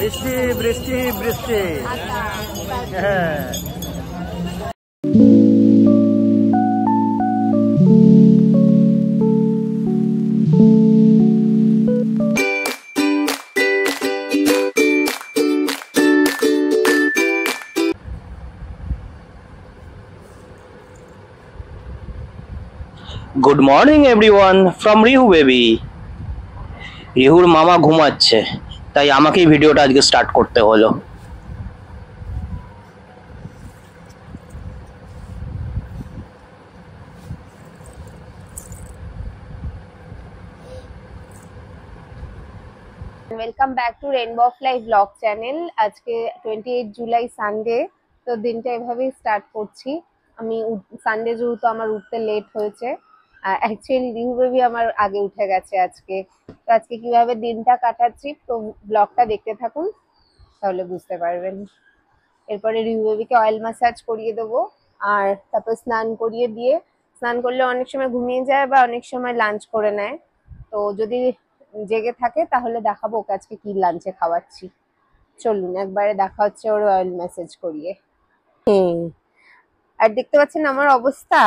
বৃষ্টি বৃষ্টি বৃষ্টি। হ্যাঁ good morning everyone from Rihu baby. রিহুর মামা ঘুমাচ্ছে, তাই আমাকেই ভিডিওটা আজকে স্টার্ট করতে হলো। Welcome back to rainbow of life blog channel. আজকে 28 জুলাই সানডে, তো দিনটা এভাবেই স্টার্ট করছি। আমি সানডে যেহেতু আমার উঠতে লেট হয়েছে, অ্যাকচুয়ালি রিহু বেবি আমার আগে উঠে গেছে আজকে। তো আজকে কিভাবে দিনটা কাটাচ্ছি তো ব্লগটা দেখতে থাকুন, তাহলে বুঝতে পারবেন। এরপরে রিহু বেবিকে অয়েল ম্যাসাজ করিয়ে দেবো, আর তারপর স্নান করিয়ে দিয়ে, স্নান করলে অনেক সময় ঘুমিয়ে যায় বা অনেক সময় লাঞ্চ করে নেয়। তো যদি জেগে থাকে তাহলে দেখাবো ওকে আজকে কি লাঞ্চে খাওয়াচ্ছি। চলুন একবারে দেখা হচ্ছে ওর অয়েল ম্যাসাজ করিয়ে। আর দেখতে পাচ্ছেন আমার অবস্থা,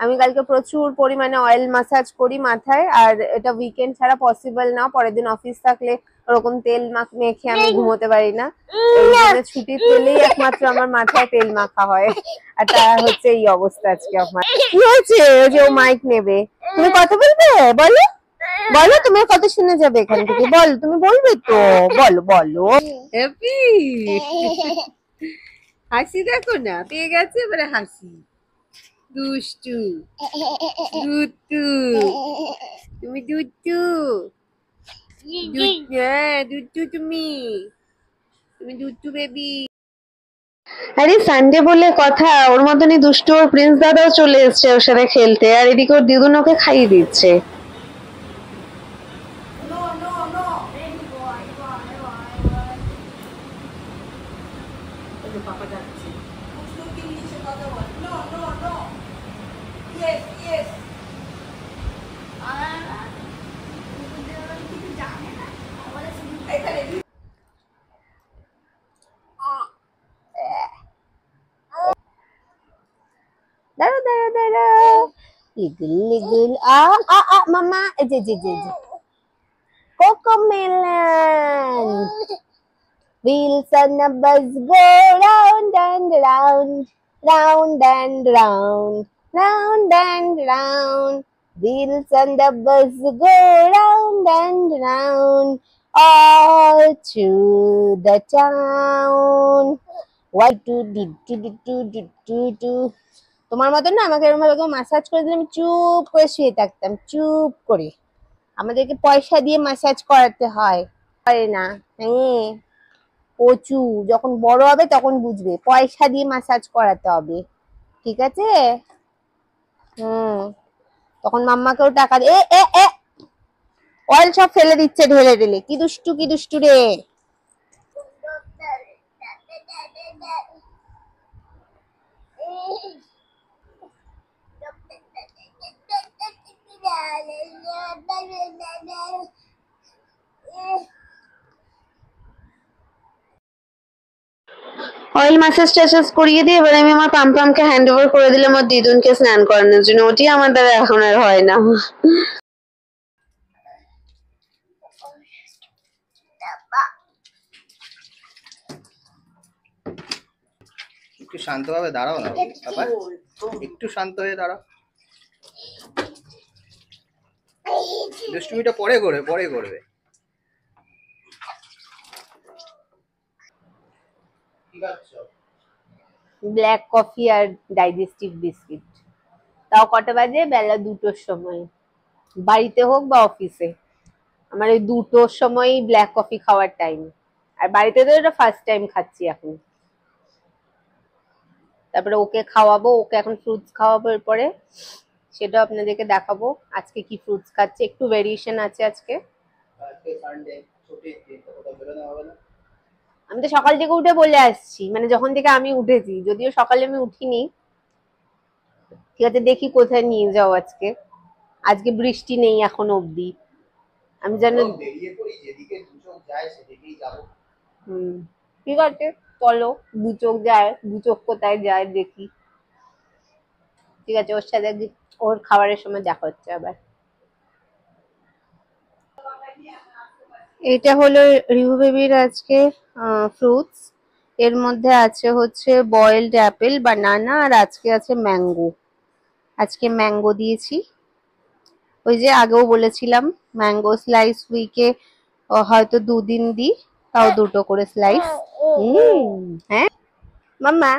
আমি কালকে প্রচুর পরিমাণে অয়েল ম্যাসাজ করি মাথায়, আর এটা উইকেন্ড ছাড়া পসিবল না। পরের দিন অফিস থাকলে ওরকম তেল মেখে আমি ঘুমোতে পারি না, এই জন্য ছুটির তেলেই একমাত্র আমার মাথায় তেল মাখা হয়। আর তা হচ্ছে এই অবস্থা আজকে আমার। কি হয়েছে? ওই যে ও মাইক নেবে, তুমি কথা বলবে? বলো বলো, তোমার কথা শুনে যাবে এখান থেকে। বল, তুমি বলবে তো, বলো বলো। হ্যাপি হাসি দেখো না, পেয়ে গেছে এবারে হাসি। দুষ্টু দুষ্টু, তুমি দুষ্টু দুষ্টু, তুমি দুষ্টু বেবি। আরে সানডে বলে কথা, ওর মতনই দুষ্টু ওর প্রিন্স দাদাও চলে এসছে ওর সাথে খেলতে, আর এদিকে ওর দিদুন ওকে খাইয়ে দিচ্ছে। দাঁড়াও দাঁড়াও দাঁড়াও, লিগল লিগল মামা, জি জি জি জি, CoComelon. Wheels on a bus go round and round, round and round, round and round. Wheels on the bus go round and round, all through the town. What do do do do do do do do? তোমার মতন না আমাকে এরকম ভাবে massage করে দিলে আমি চুপ করে শুয়ে থাকতাম, চুপ করে। আমাদেরকে পয়সা দিয়ে ম্যাসাজ করাতে হয়, পারে না। হ্যাঁ কচু, যখন বড় হবে তখন বুঝবে, পয়সা দিয়ে ম্যাসাজ করাতে হবে, ঠিক আছে? তখন মাম্মাকেও টাকা দে। এ অয়েল সব ফেলে দিচ্ছে ঢেলে ঢেলে। কি দুষ্টু কি দুষ্টু রে। অয়েল ম্যাসাজ টাসাজ করিয়ে দিয়ে এবার আমি আমার পামকে হ্যান্ড ওভার করে দিলাম আমার দিদুনকে স্নান করানোর জন্য। ওটি আমার দ্বারা এখন আর হয় না। একটু শান্তভাবে দাঁড়াও না বাবা, একটু শান্ত হয়ে দাঁড়াও। দুষ্টুমিটা পরে করবে। ব্ল্যাক কফি আর ডাইজেস্টিভ বিস্কিট। তাও কটা বাজে? বেলা 2টোর সময়, বাড়িতে হোক বা অফিসে। আমার এই 2টোর সময় ব্ল্যাক কফি খাওয়ার টাইম, আর বাড়িতে তো এটা ফার্স্ট টাইম খাচ্ছি এখন। তারপরে ওকে খাওয়াবো, ওকে এখন ফ্রুটস খাওয়াবো, এরপরে সেটাও আপনাদেরকে দেখাবো আজকে কি ফ্রুটস খাচ্ছে। একটু ভেরিয়েশন আছে আজকে। আমি তো সকাল থেকে উঠে বলে আসছি, মানে যখন থেকে আমি উঠেছি, যদিও সকালে আমি উঠিনি। ঠিক আছে, দেখি কোথায় নিয়ে যাও আজকে। আজকে বৃষ্টি নেই এখন অবধি, আমি জানি। ঠিক আছে, চলো, দু চোখ যায়, দু চোখ কোথায় যায় দেখি। ঠিক আছে, ওর সাথে ওর খাবারের সময় দেখা হচ্ছে আবার। এটা হলো রিহু বেবির আজকে ফ্রুটস। এর মধ্যে আছে হচ্ছে বয়েলড অ্যাপেল, বানানা, আর আজকে আছে ম্যাঙ্গো। আজকে ম্যাঙ্গো দিয়েছি। ওই যে আগেও বলেছিলাম ম্যাঙ্গো স্লাইস উইকে হয়তো 2 দিন দিই, তাও 2টো করে স্লাইস। হ্যাঁ মাম্মা,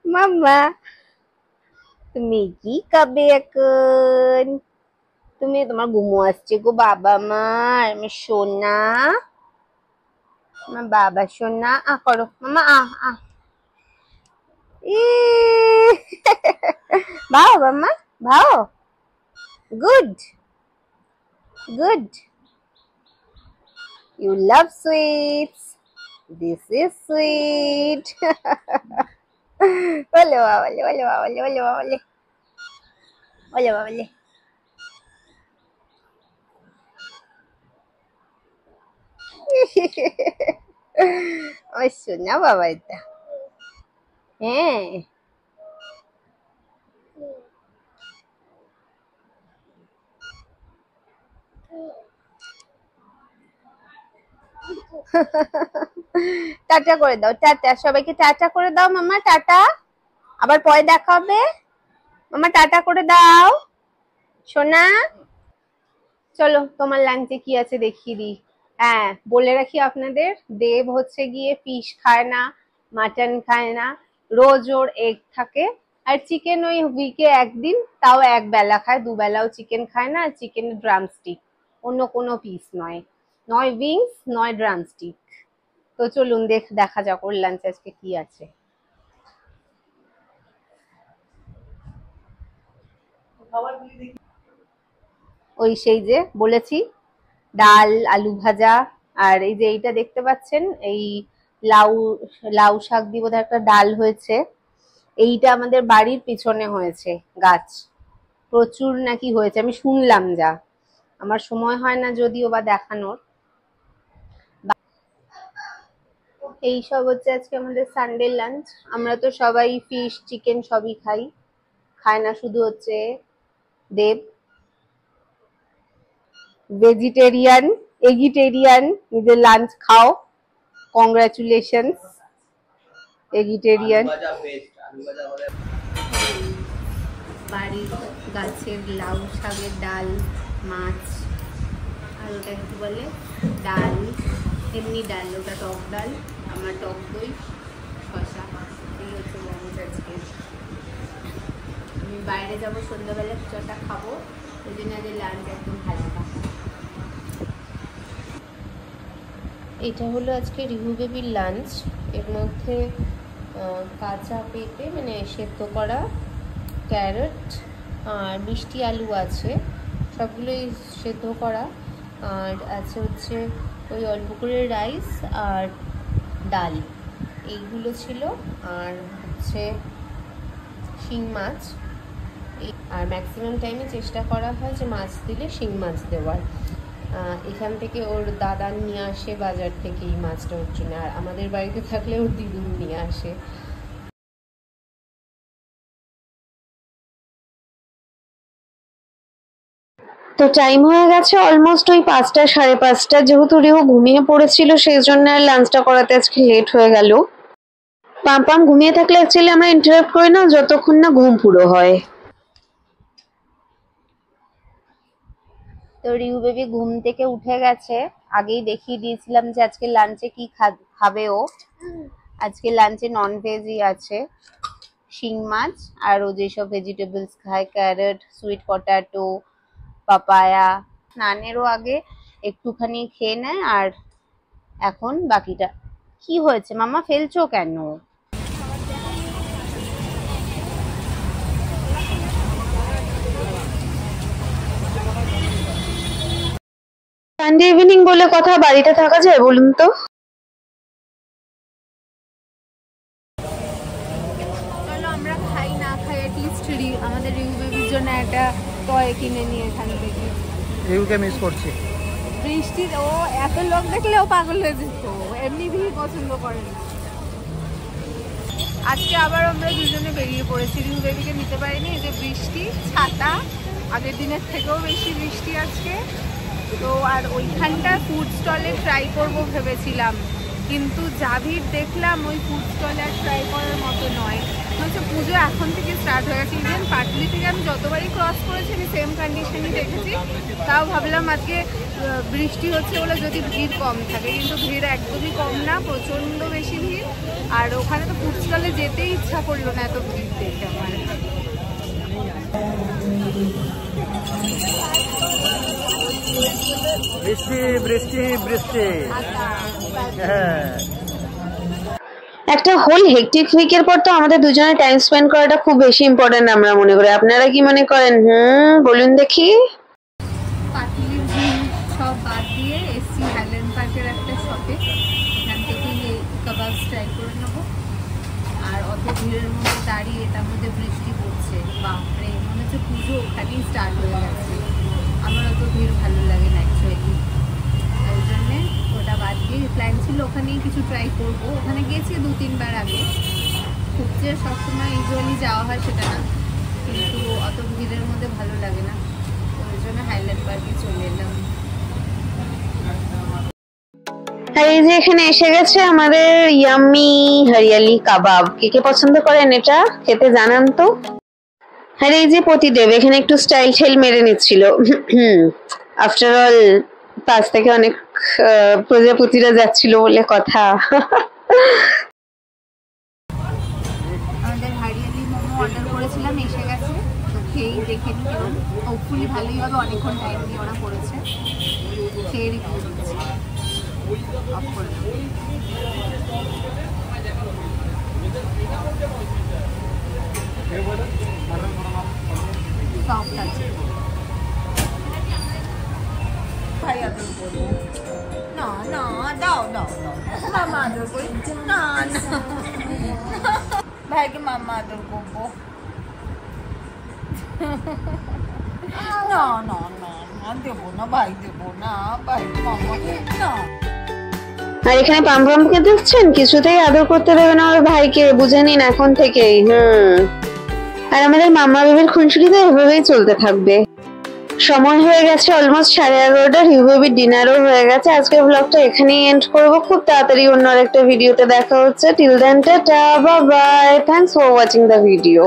মাম্মা তুমি কি খাবে এখন? তুমি, তোমার ঘুমো আসছে গো বাবা আমার, আমি সোনা, আমার বাবা সোনা। করো মামা, ই ভাও মাম্মা, ভাও। Good, good, you love sweets, this is sweet. বলে বাবালে, বলে বাবালে, বলে বাবালে, বলে বাবালে। আমার সোনা বাবা এটা। হ্যাঁ টাটা করে দাও, টাটা, সবাইকে টাটা করে দাও মামা, টাটা, আবার পরে দেখা হবে। মামা টাটা করে দাও সোনা। চলো তোমার লাঞ্চে কি আছে দেখিয়ে দিই। হ্যাঁ, বলে রাখি আপনাদের, দেব হচ্ছে গিয়ে ফিশ খায় না, মাটন খায় না, রোজ ওর এগ থাকে, আর চিকেন ওই উইকে 1 দিন, তাও 1 বেলা খায়, 2 বেলাও চিকেন খায় না। আর চিকেনের ড্রামস্টিক, অন্য কোনো পিস নয়, নয় উইংস নয় ড্রামস্টিক। তো চলুন দেখা যাক ওর লাঞ্চ আজকে কি আছে। ওই সেই যে বলেছি, ডাল, আলু ভাজা, আর এই যে এইটা দেখতে পাচ্ছেন, এই লাউ, লাউ শাক দিয়ে বোধহয় একটা ডাল হয়েছে। এইটা আমাদের বাড়ির পিছনে হয়েছে গাছ, প্রচুর নাকি হয়েছে, আমি শুনলাম, যা আমার সময় হয় না যদিও বা দেখানোর। এইসব হচ্ছে আজকে আমাদের সানডে লাঞ্চ। আমরা তো সবাই ফিশ চিকেন সবই খাই, খায় না শুধু হচ্ছে দেব, ভেজিটেরিয়ান, এগিটেরিয়ান। নিজের লাঞ্চ খাও, কংগ্রাচুলেশনস এগিটেরিয়ান। বাড়ির গাছের লাউ শাকের ডাল, মাছ, আর ওটা কি বলে, ডাল, এমনি ডাল, ওটা টক ডাল, আমার টক দই, শশা। এই হচ্ছে লাঞ্চ আজকে। আমি বাইরে যাবো সন্ধ্যাবেলা, কিছুটা খাবো, ওই জন্য আজকে লাঞ্চ একদম হালকা। এটা হলো আজকে রিহু বেবির লাঞ্চ। এর মধ্যে কাঁচা পেঁপে, মানে সেদ্ধ করা, ক্যারট আর মিষ্টি আলু আছে, সবগুলোই সেদ্ধ করা। আর আছে হচ্ছে ওই অল্প করে রাইস আর ডাল, এইগুলো ছিল। আর হচ্ছে শিং মাছ। আর ম্যাক্সিমাম টাইমে চেষ্টা করা হয় যে মাছ দিলে শিং মাছ দেওয়ার। এখান থেকে ওর দাদা নিয়ে আসে বাজার থেকে এই মাছটা ওর জন্য, আর আমাদের বাড়িতে থাকলে ওর দিদুন নিয়ে আসে। তো টাইম হয়ে গেছে অলমোস্ট ওই 5টা, 5:30। যেহেতু রিহু ঘুমিয়ে পড়েছিল, সেই জন্য আর লাঞ্চটা করাতে আজকে লেট হয়ে গেল। পাম ঘুমিয়ে থাকলে অ্যাকচুয়ালি আমরা ইন্টারাপ্ট করি না যতক্ষণ না ঘুম পুরো হয়। তো রিহু বেবি ঘুম থেকে উঠে গেছে, আগেই দেখিয়ে দিয়েছিলাম যে আজকে লাঞ্চে কি খাবে ও। আজকে লাঞ্চে নন ভেজই আছে, শিং মাছ, আর ও যেসব ভেজিটেবলস খায়, ক্যারট, সুইট পটাটো, পাপায়া। স্নানেরও আগে একটুখানি খেয়ে নেয়, আর এখন বাকিটা। কি হয়েছে মামা, ফেলছো কেন? সানডে ইভিনিং বলে কথা, বাড়িতে থাকা যায় বলুন তো? চলো আমরা খাই না খাই, অ্যাটলিস্ট আমাদের রিহু বেবির জন্য একটা টয় কিনে নিয়ে এখান থেকে। রিহুকে মিস করছি। বৃষ্টি, ও এত লোক দেখলেও পাগল হয়ে যেত, এমনি ভিড় পছন্দ করে না। আজকে আবার আমরা দুজনে বেরিয়ে পড়েছি, রিহু বেবিকে নিতে পারিনি, এই যে বৃষ্টি, ছাতা, আগের দিনের থেকেও বেশি বৃষ্টি আজকে। তো আর ওইখানটা ফুড স্টলে ট্রাই করবো ভেবেছিলাম, কিন্তু যা ভিড় দেখলাম ওই ফুড স্টলে আর ট্রাই করার মতো নয়। হচ্ছে পুজো এখন থেকে স্টার্ট হয়ে গেছে। ইভেন পাটুলি থেকে আমি যতবারই ক্রস করেছি আমি সেম কন্ডিশনই দেখেছি। তাও ভাবলাম আজকে বৃষ্টি হচ্ছে বলে যদি ভিড় কম থাকে, কিন্তু ভিড় একদমই কম না, প্রচণ্ড বেশি ভিড়। আর ওখানে তো ফুড স্টলে যেতেই ইচ্ছা করলো না এত ভিড় দেখে আমার। বৃষ্টি বৃষ্টি বৃষ্টি। হ্যাঁ, একটা হোল হেক্টিক উইকের পর তো আমাদের দুজনে টাইম স্পেন্ড করাটা খুব বেশি ইম্পর্টেন্ট আমরা মনে করি। আপনারা কি মনে করেন? বলুন দেখি। পাটুলির ভিড় সব বাদ দিয়ে এসছি হাইল্যান্ড পার্কের একটা শপে, এখান থেকে কাবাব ট্রাই করে নেবো। আর অত ভিড়ের মধ্যে দাঁড়িয়ে তার মধ্যে বৃষ্টি পড়ছে, বাপরে মনে হচ্ছে পুজো ওখানেই স্টার্ট হয়ে গেছে। আমার অত ভিড় ভালো লাগে না অ্যাকচুয়ালি, ওই জন্যে ওটা বাদ দিয়ে প্ল্যান ছিল ওখানেই কিছু ট্রাই করবো। ওখানে গেছি 2-3 বার আগে, খুব যে সবসময় ইউজুয়ালি যাওয়া হয় সেটা না, কিন্তু অত ভিড়ের মধ্যে ভালো লাগে না, ওই জন্য হাইল্যান্ড পার্কে চলে এলাম। আর এই যে এখানে এসে গেছে আমাদের ইয়াম্মি হরিয়ালি কাবাব। কে কে পছন্দ করেন এটা খেতে জানান তো। আর এই যে প্রতিদেব এখানে একটু স্টাইল ঠেল মেরে নিচ্ছিল। আফটার অল পাশ থেকে অনেক প্রজাপতিরা যাচ্ছিল বলে কথা। আমাদের হরিয়ালি মোমো অর্ডার করেছিলাম, এসে গেছে, তো খেয়েই দেখে নিই কেমন। হোপফুলি ভালোই হবে, অনেকক্ষণ টাইম দিয়ে ওরা করেছে, খেয়ে রিভিউ দিচ্ছি। অফ করে দেবো। সফট আছে, ভাই আদর করবো না, না দাও দাও দাও, মামা আদর করি না, না ভাইকে মামা আদর করবো না, না না না দেবো না ভাই, দেবো না ভাই, মামা না। আর এখানে পামপামকে দেখছেন, কিছুতেই আদর করতে দেবে না ওর ভাইকে, বুঝে নিন এখন থেকেই। আর আমাদের মামা বেবির খুনসুটিতে এভাবেই চলতে থাকবে। সময় হয়ে গেছে অলমোস্ট 11:30, রিহু বেবির ডিনারও হয়ে গেছে। আজকের ব্লগটা এখানেই এন্ড করব। খুব তাড়াতাড়ি অন্য আরেকটা ভিডিওতে দেখা হচ্ছে। Till then tata, bye bye, thanks for watching the video.